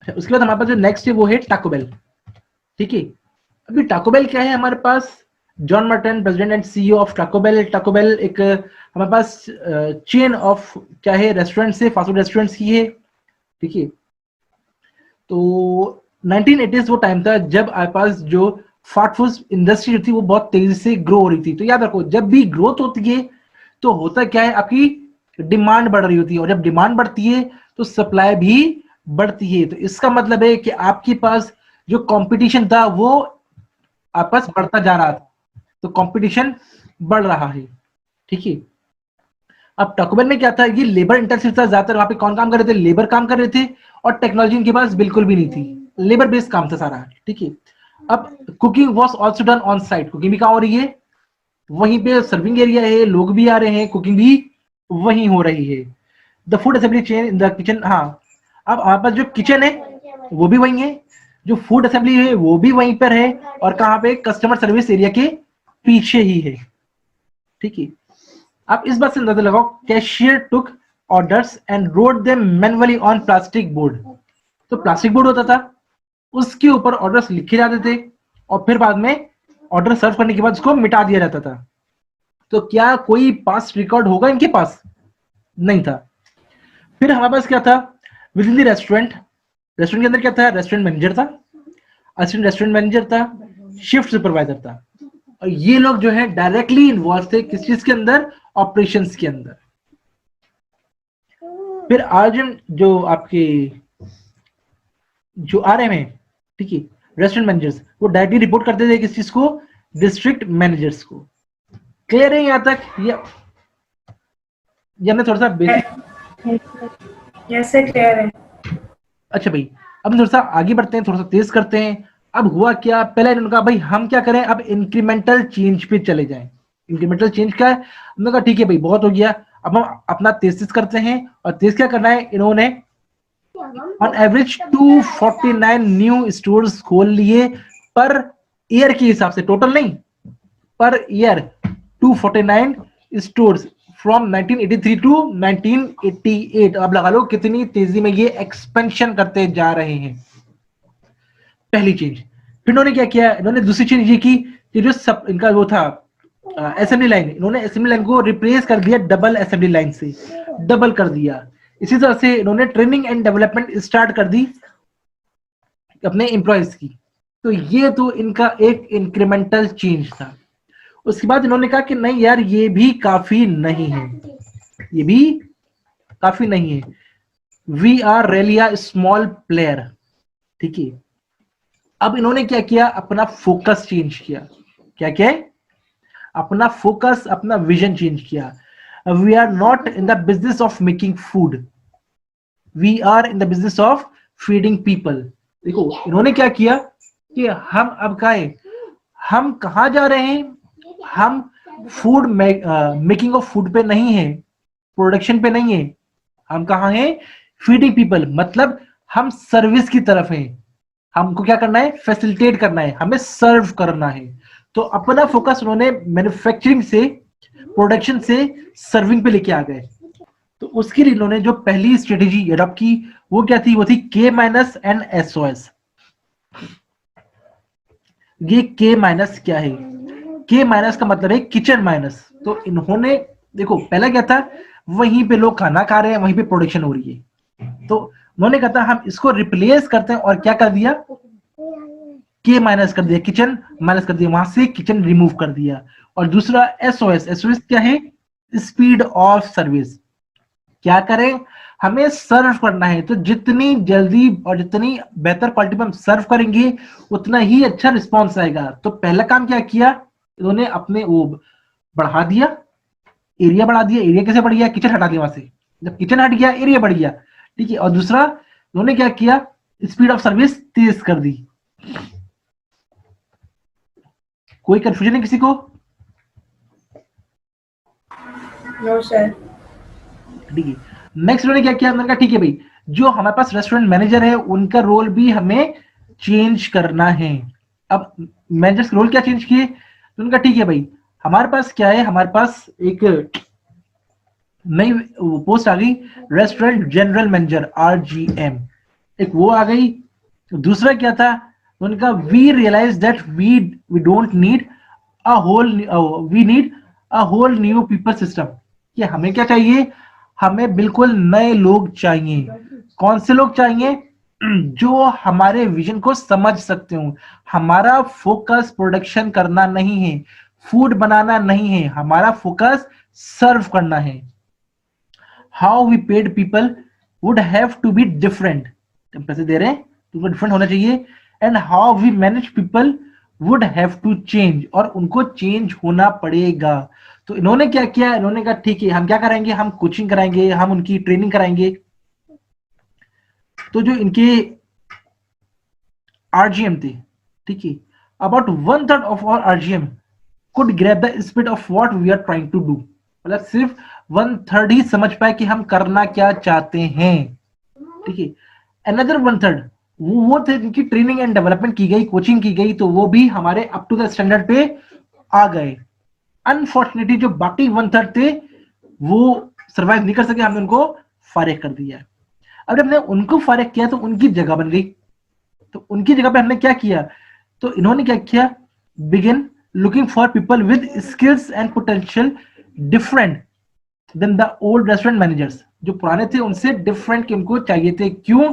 उसके बाद हमारे पास जो नेक्स्ट है वो है टाको बेल। ठीक है, अभी टाको बेल क्या है हमारे पास, John Merton president and CEO of Taco Bell. Taco Bell एक हमारे पास चेन ऑफ क्या है, रेस्टोरेंट से, फास्ट फूड रेस्टोरेंट्स की है। ठीक है, तो 1980s वो टाइम था जब आपके पास जो फास्ट फूड इंडस्ट्री थी वो बहुत तेजी से ग्रो हो रही थी। तो याद रखो, जब भी ग्रोथ होती है तो होता क्या है, आपकी डिमांड बढ़ रही होती है, और जब डिमांड बढ़ती है तो सप्लाई भी बढ़ती है। तो इसका मतलब है कि आपके पास जो कंपटीशन था वो आपके पास बढ़ता जा रहा था, तो कंपटीशन बढ़ रहा है। ठीक है, अब टाको बेल में क्या था, ये लेबर इंटेंसिव था ज्यादातर। वहां पे कौन काम कर रहे थे, लेबर काम कर रहे थे, और टेक्नोलॉजी इनके पास बिल्कुल भी नहीं थी, लेबर बेस्ड काम था सारा। ठीक है, अब cooking was also done on site, cooking भी कहाँ हो रही है, वहीं पे सर्विंग एरिया है, लोग भी आ रहे हैं, कुकिंग भी वहीं हो रही है। The food assembly chain in the kitchen, हाँ, अब हमारे पास जो किचन है वो भी वहीं है, जो फूड असेंबली है वो भी वहीं पर है, और कहाँ पे, कस्टमर सर्विस एरिया के पीछे ही है। ठीक है, आप इस बात से अंदाजा लगाओ, cashier took orders and road them manually on plastic board. तो प्लास्टिक बोर्ड होता था, उसके ऊपर ऑर्डर्स लिखे जाते थे, और फिर बाद में ऑर्डर सर्व करने के बाद उसको मिटा दिया जाता था। तो क्या कोई पास रिकॉर्ड होगा इनके पास, नहीं था। फिर हमारे पास क्या था, with in the restaurant, restaurant के अंदर क्या था, रेस्टोरेंट मैनेजर था, असिस्टेंट रेस्टोरेंट मैनेजर था, शिफ्ट सुपरवाइजर था, और ये लोग जो है डायरेक्टली इन्वॉल्व थे किस चीज के अंदर, ऑपरेशंस के अंदर। फिर आज जो आपके जो आ रहे हैं, ठीक है, रेस्टोरेंट मैनेजर्स, वो डायरेक्टली रिपोर्ट करते थे किस चीज को, डिस्ट्रिक्ट मैनेजर्स को। क्लियर है यहाँ तक, या मैं थोड़ा सा बेसिक, यस सर क्लियर है। अच्छा भाई, अब थोड़ा सा आगे बढ़ते हैं, थोड़ा सा तेज करते हैं। अब हुआ क्या, पहले इन्होंने कहा भाई हम क्या करें, अब इंक्रीमेंटल चेंज पे चले जाएं। इंक्रीमेंटल चेंज क्या है, उन्होंने कहा ठीक है भाई बहुत हो गया, अब हम अपना तेज करते हैं। और तेज क्या करना है, इन्होंने ऑन एवरेज 249 न्यू स्टोर्स खोल लिए पर ईयर के हिसाब से, टोटल नहीं, per year 249 stores from 1983 to 1988। अब लगा लो कितनी तेजी में ये एक्सपेंशन करते जा रहे हैं। पहली चीज। फिर इन्होंने क्या किया, इन्होंने दूसरी चीज ये की कि जो सब इनका वो था असेंबली लाइन, इन्होंने असेंबली लाइन को रिप्लेस कर दिया डबल असेंबली लाइन से, डबल कर दिया। इसी तरह से इन्होंने ट्रेनिंग एंड डेवलपमेंट स्टार्ट कर दी अपने एम्प्लॉयज की। तो ये तो इनका एक इंक्रीमेंटल चेंज था। उसके बाद इन्होंने कहा कि नहीं यार ये भी काफी नहीं है, ये भी काफी नहीं है, we are really a small player. ठीक है, अब इन्होंने क्या किया, अपना फोकस चेंज किया। क्या क्या है, अपना फोकस, अपना विजन चेंज किया। We are not in the business of making food, we are in the business of feeding people. देखो इन्होंने क्या किया कि हम अब क्या है, हम कहा जा रहे हैं, हम फूड मेकिंग ऑफ फूड पे नहीं है, प्रोडक्शन पे नहीं है, हम कहा है, फीडिंग पीपल, मतलब हम सर्विस की तरफ हैं। हमको क्या करना है, फैसिलिटेट करना है, हमें सर्व करना है। तो अपना फोकस उन्होंने मैन्युफैक्चरिंग से, प्रोडक्शन से सर्विंग पे लेके आ गए। तो उसके लिए इन्होंने जो पहली स्ट्रेटेजी अडॉप्ट की वो क्या थी, वो थी के माइनस एंड एसओएस। ये के माइनस क्या है, के माइनस का मतलब है किचन माइनस। तो इन्होंने देखो पहला क्या था, वहीं पे लोग खाना खा रहे हैं, वहीं पे प्रोडक्शन हो रही है। तो उन्होंने कहा था हम इसको रिप्लेस करते हैं, और क्या कर दिया, के माइनस कर दिया, किचन माइनस कर दिया, वहां से किचन रिमूव कर दिया। और दूसरा एसओएस, एसओएस क्या है, स्पीड ऑफ सर्विस। क्या करें, हमें सर्व करना है, तो जितनी जल्दी और जितनी बेहतर क्वालिटी में हम सर्व करेंगे उतना ही अच्छा रिस्पॉन्स आएगा। तो पहला काम क्या किया इन्होंने, अपने वो बढ़ा दिया, एरिया बढ़ा दिया। एरिया कैसे बढ़ गया, किचन हटा दिया वहां से, जब किचन हट गया एरिया बढ़ गया। ठीक है, और दूसरा इन्होंने क्या किया, स्पीड ऑफ सर्विस तेज कर दी। कोई कंफ्यूजन है किसी को? No sir. ठीक है, नेक्स्ट उन्होंने क्या किया, मैंने कहा ठीक है भाई, जो हमारे पास रेस्टोरेंट मैनेजर है उनका रोल भी हमें चेंज करना है। अब मैनेजर्स रोल क्या चेंज किए, तो उनका ठीक है भाई, हमारे पास क्या है, हमारे पास एक नई पोस्ट आ गई, रेस्टोरेंट जनरल मैनेजर, आरजीएम। एक वो आ गई। दूसरा क्या था, उनका we realise that we don't need a whole we need a whole new people system, कि हमें क्या चाहिए, हमें बिल्कुल नए लोग चाहिए। कौन से लोग चाहिए, जो हमारे विजन को समझ सकते हो। हमारा फोकस प्रोडक्शन करना नहीं है, फूड बनाना नहीं है, हमारा फोकस सर्व करना है। How we paid people would have to be different, हम पैसे दे रहे हैं तो वो डिफरेंट होना चाहिए। And how we manage people would have to change, और उनको चेंज होना पड़ेगा। तो इन्होंने क्या किया, इन्होंने कहा ठीक है हम क्या कराएंगे, हम कोचिंग कराएंगे, हम उनकी ट्रेनिंग कराएंगे। तो जो इनके आरजीएम थे, ठीक है, about 1/3 of our RGM could grab the spirit of what we are trying to do, मतलब सिर्फ 1/3 ही समझ पाए कि हम करना क्या चाहते हैं, ठीक है। अनदर 1/3 वो थे जिनकी ट्रेनिंग एंड डेवलपमेंट की गई, कोचिंग की गई, तो वो भी हमारे अप टू द स्टैंडर्ड पे आ गए। अनफॉर्चुनेटली जो बाकी 1/3 थे वो सर्वाइव नहीं कर सके, हमने उनको फारिग कर दिया। अब हमने उनको फारिग किया तो उनकी जगह बन गई, तो उनकी जगह पे हमने क्या किया, तो इन्होंने क्या किया, begin looking for people with skills and potential different than the old restaurant managers. जो पुराने थे उनसे डिफरेंट कि उनको चाहिए थे, क्यों,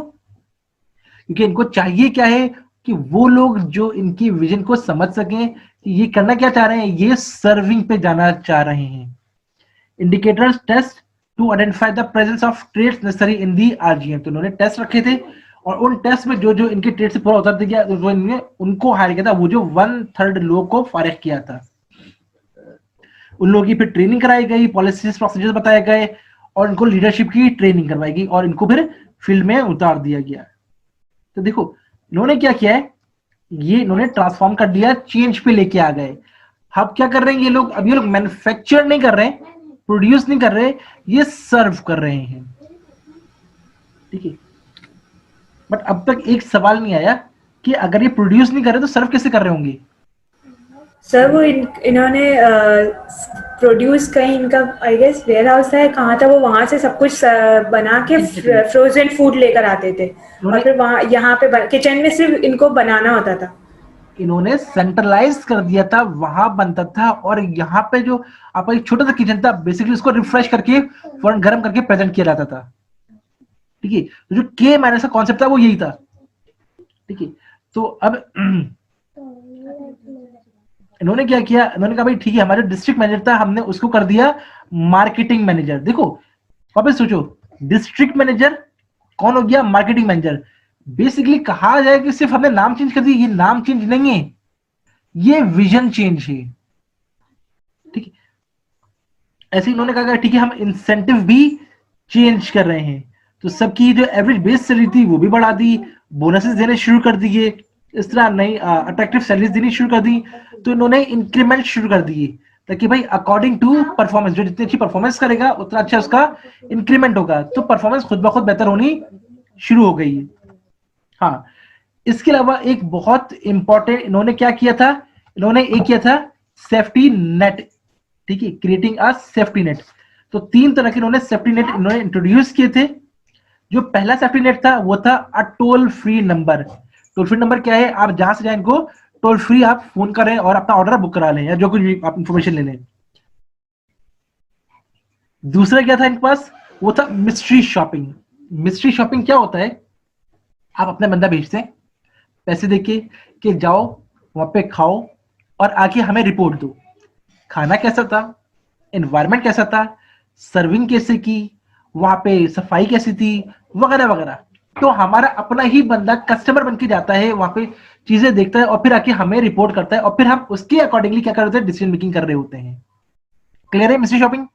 क्योंकि इनको चाहिए क्या है कि वो लोग जो इनकी विजन को समझ सकें कि ये करना क्या चाह रहे हैं, ये सर्विंग पे जाना चाह रहे हैं। Indicators test to identify the presence of traits necessary in the RGM, तो इन्होंने टेस्ट रखे थे और उन टेस्ट में जो जो इनके ट्रेड से पूरा होता था वो इन्होंने उनको हायर किया था, वो जो 1/3 लोग को फारिग किया था। उन लोगों की फिर ट्रेनिंग कराई गई, पॉलिसीज प्रोसीजर्स बताए गए और इनको लीडरशिप की ट्रेनिंग करवाई गई और इनको फिर फील्ड में उतार दिया गया। तो देखो इन्होंने क्या किया है, ये इन्होंने ट्रांसफॉर्म कर दिया, चेंज पे लेके आ गए। अब क्या कर रहे हैं ये लोग, अब ये लोग मैन्युफैक्चर नहीं कर रहे हैं, प्रोड्यूस नहीं कर रहे, ये सर्व कर रहे हैं, ठीक है। बट अब तक एक सवाल नहीं आया कि अगर ये प्रोड्यूस नहीं कर रहे तो सर्व कैसे कर रहे होंगे। सर वो इन्होंने प्रोड्यूस कहीं, इनका आई गेस वेयर हाउस है, कहाँ था वो, वहां से सब कुछ बना के फ्रोजन फूड लेकर आते थे और फिर वहां यहाँ पे किचन में सिर्फ इनको बनाना होता था। इन्होंने सेंट्रलाइज कर दिया था, वहां बनता था और यहाँ पे जो आपका एक छोटा सा किचन था, बेसिकली उसको रिफ्रेश करके फौरन गर्म करके प्रेजेंट किया जाता था, ठीक है। तो जो के मैनेज का कॉन्सेप्ट था वो यही था, ठीक है। तो अब इन्होंने क्या किया, इन्होंने कहा भाई ठीक है, हमारा डिस्ट्रिक्ट मैनेजर था हमने उसको कर दिया मार्केटिंग मैनेजर। देखो वापस सोचो, डिस्ट्रिक्ट मैनेजर कौन हो गया, मार्केटिंग मैनेजर। बेसिकली कहा जाए कि सिर्फ हमने नाम चेंज कर दिया, ये नाम चेंज नहीं है, ये विजन चेंज है, ठीक है। ऐसे इन्होंने कहा ठीक है हम इंसेंटिव भी चेंज कर रहे हैं, तो सबकी जो एवरेज बेस सैलरी थी वो भी बढ़ा दी, बोनसेस देने शुरू कर दिए, इस तरह नई अट्रैक्टिव सैलरीज देनी शुरू कर दी। तो इन्होंने इंक्रीमेंट शुरू कर दिए ताकि भाई अकॉर्डिंग टू परफॉर्मेंस, जो जितनी अच्छी परफॉर्मेंस करेगा उतना अच्छा उसका इंक्रीमेंट होगा, तो परफॉर्मेंस खुद ब खुद बेहतर होनी शुरू हो गई है। हाँ, इसके अलावा एक बहुत इंपॉर्टेंट इन्होंने क्या किया था, इन्होंने एक किया था सेफ्टी नेट, ठीक है, क्रिएटिंग अ सेफ्टी नेट। तो 3 तरह के इन्होंने सेफ्टी नेट इन्होंने इंट्रोड्यूस किए थे। जो पहला सेफ्टी नेट था वो था a toll free number. Toll free number क्या है, आप जहां से जाए इनको टोल फ्री आप फोन करें और अपना ऑर्डर बुक करा लें या जो कुछ भी आप इंफॉर्मेशन ले लें। दूसरा क्या था इनके पास, वो था मिस्ट्री शॉपिंग। मिस्ट्री शॉपिंग क्या होता है, आप अपना बंदा भेजते हैं पैसे देके कि जाओ वहां पे खाओ और आके हमें रिपोर्ट दो, खाना कैसा था, एनवायरमेंट कैसा था, सर्विंग कैसे की, वहां पे सफाई कैसी थी, वगैरह वगैरह। तो हमारा अपना ही बंदा कस्टमर बन के जाता है वहां पे, चीजें देखता है और फिर आके हमें रिपोर्ट करता है और फिर हम उसके अकॉर्डिंगली क्या कर रहे होते हैं, डिसीजन मेकिंग कर रहे होते हैं। क्लियर है मिस्ट्री शॉपिंग?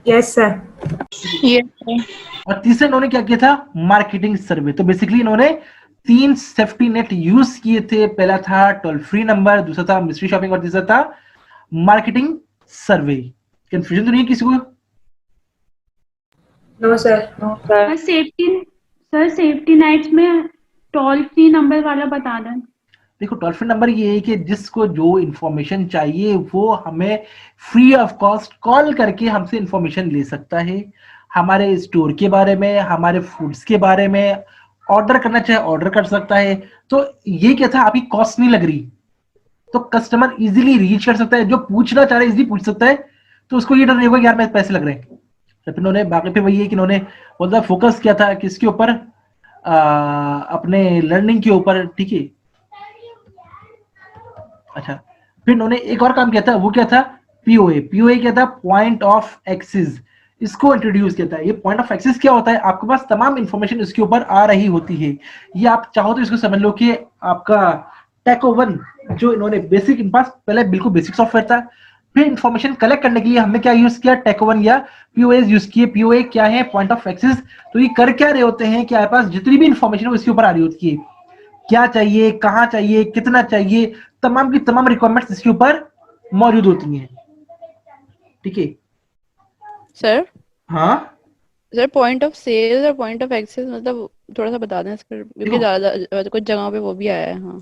Yes sir. और तीसरा इन्होंने क्या किया था, मार्केटिंग सर्वे। तो बेसिकली इन्होंने 3 सेफ्टी नेट यूज किए थे, पहला था टोल फ्री नंबर, दूसरा था मिस्ट्री शॉपिंग और तीसरा था मार्केटिंग सर्वे। कंफ्यूजन तो नहीं है किसी को? No sir. सेफ्टी नेट्स में टोल फ्री नंबर वाला बता दें। देखो टोल फ्री नंबर ये है कि जिसको जो इंफॉर्मेशन चाहिए वो हमें फ्री ऑफ कॉस्ट कॉल करके हमसे इंफॉर्मेशन ले सकता है। हमारे स्टोर के बारे में, हमारे फूड्स के बारे में, ऑर्डर करना चाहे ऑर्डर कर सकता है। तो ये क्या था, आपकी कॉस्ट नहीं लग रही, तो कस्टमर इजीली रीच कर सकता है, जो पूछना चाह रहा है इजीली पूछ सकता है, तो उसको ये डर नहीं होगा कि यार मेरे पैसे लग रहे हैं। तो फिर इन्होंने बाकी फिर वही है कि इन्होंने मतलब फोकस किया था किसके ऊपर, अपने लर्निंग के ऊपर, ठीक है। अच्छा, फिर इन्होंने एक और काम किया था, वो क्या था, पीओए। पीओए क्या था, पॉइंट ऑफ एक्सेस, इसको इंट्रोड्यूस किया था। ये पॉइंट ऑफ एक्सेस क्या होता है, आपके पास तमाम इंफॉर्मेशन इसके ऊपर आ रही होती है। ये आप चाहो तो इसको समझ लो कि आपका टेको1, जो इन्होंने बेसिक, इनके पास पहले बिल्कुल बेसिक सॉफ्टवेयर था, फिर इंफॉर्मेशन कलेक्ट करने के लिए हमने क्या यूज किया, टेको1 या पीओए यूज किए। पीओए क्या है, पॉइंट ऑफ एक्सेस। तो ये कर क्या रहे होते हैं कि आपके पास जितनी भी इंफॉर्मेशन है इसके ऊपर आ रही होती है, क्या चाहिए, कहाँ चाहिए, कितना चाहिए, तमाम की तमाम रिक्वायरमेंट्स इसके ऊपर मौजूद होती हैं, ठीक है सर। हाँ सर पॉइंट ऑफ सेल और पॉइंट ऑफ एक्सेस मतलब थोड़ा सा बता दें इसका, क्योंकि ज्यादा कुछ जगहों पे वो भी आया है। हाँ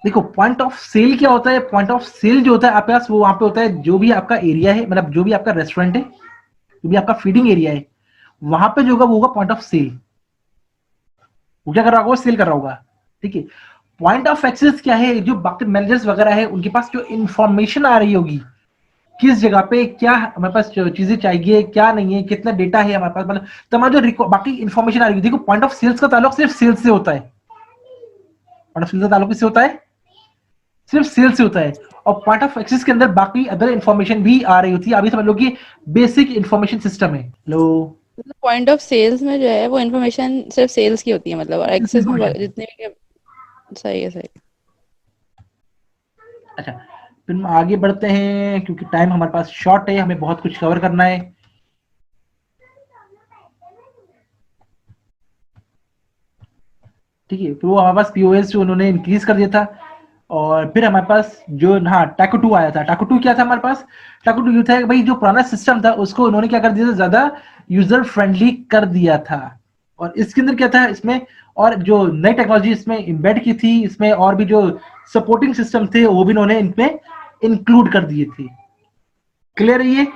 देखो, पॉइंट ऑफ सेल क्या होता है, पॉइंट ऑफ सेल जो होता है आपके पास, वो वहां पे होता है जो भी आपका एरिया है, मतलब जो भी आपका रेस्टोरेंट है, जो भी आपका फीडिंग एरिया है, वहां पे जो होगा वो होगा पॉइंट ऑफ सेल। वो क्या कर रहा होगा, सेल कर रहा होगा, ठीक है। पॉइंट ऑफ एक्सेस क्या है, जो बाकी मैनेजर्स वगैरह है उनके पास जो इंफॉर्मेशन आ रही होगी, किस जगह पे क्या हमारे पास चीजें चाहिए, क्या नहीं है, कितना डेटा है हमारे पास, मतलब तमाम जो बाकी इंफॉर्मेशन आ रही है। देखो, पॉइंट ऑफ सेल्स का ताल्लुक सिर्फ सेल्स से होता है, पॉइंट ऑफ सेल्स का ताल्लुक किससे होता है, सिर्फ सेल्स से होता है। और पॉइंट ऑफ एक्सेस के अंदर बाकी अदर इंफॉर्मेशन भी आ रही होती है। अभी समझ लो कि बेसिक इंफॉर्मेशन सिस्टम है। लो, पॉइंट ऑफ सेल्स में जो है वो इन्फॉर्मेशन सिर्फ सेल्स की होती है, मतलब, और एक्सेस में जितने भी। सही है, सही। अच्छा, फिर हम आगे बढ़ते हैं क्योंकि टाइम हमारे पास शॉर्ट है, हमें बहुत कुछ कवर करना है। ठीक है, तो वो हमारे पास पीओएस जो उन्होंने इंक्रीज कर दिया था। और फिर हमारे पास जो, हाँ, टाको2 आया था। टाको2 क्या था हमारे पास, टाको2 ये था कि भाई जो पुराना सिस्टम था उसको उन्होंने क्या कर दिया था, ज्यादा यूजर फ्रेंडली कर दिया था। और इसके अंदर क्या था, इसमें और जो नई टेक्नोलॉजी इसमें इम्बेड की थी, इसमें और भी जो सपोर्टिंग सिस्टम थे वो भी उन्होंने इनपे इंक्लूड कर दिए थे। क्लियर है ये?